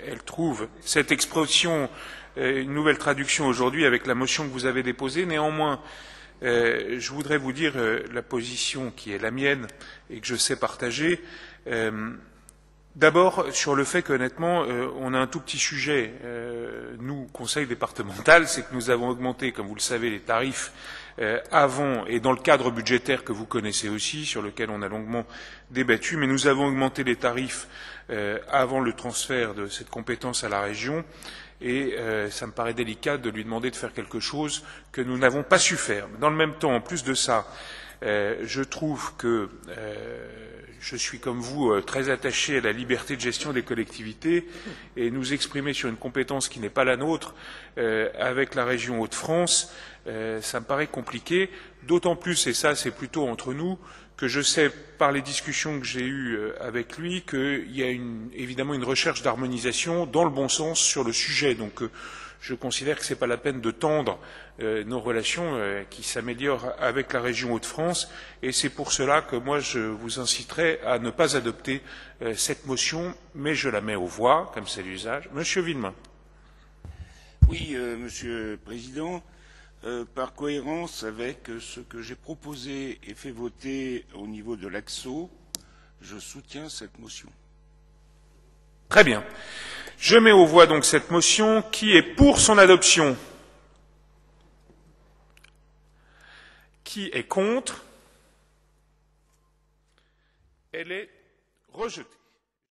elle trouve cette expression une nouvelle traduction aujourd'hui avec la motion que vous avez déposée. Néanmoins, je voudrais vous dire la position qui est la mienne et que je sais partager. D'abord, sur le fait qu'honnêtement, on a un tout petit sujet, nous, Conseil départemental, c'est que nous avons augmenté, comme vous le savez, les tarifs avant et dans le cadre budgétaire que vous connaissez aussi, sur lequel on a longuement débattu, mais nous avons augmenté les tarifs avant le transfert de cette compétence à la région, et ça me paraît délicat de lui demander de faire quelque chose que nous n'avons pas su faire. Dans le même temps, en plus de ça, je trouve que je suis comme vous très attaché à la liberté de gestion des collectivités et nous exprimer sur une compétence qui n'est pas la nôtre avec la région Hauts-de-France, ça me paraît compliqué, d'autant plus, et ça c'est plutôt entre nous, que je sais par les discussions que j'ai eues avec lui qu'il y a évidemment une recherche d'harmonisation dans le bon sens sur le sujet. Donc je considère que ce n'est pas la peine de tendre nos relations qui s'améliorent avec la région Hauts-de-France et c'est pour cela que moi je vous inciterai à ne pas adopter cette motion, mais je la mets aux voix, comme c'est l'usage. Monsieur Villemain. Oui, Monsieur le Président, par cohérence avec ce que j'ai proposé et fait voter au niveau de l'AXO, je soutiens cette motion. Très bien. Je mets aux voix donc cette motion. Qui est pour son adoption? Qui est contre? Elle est rejetée.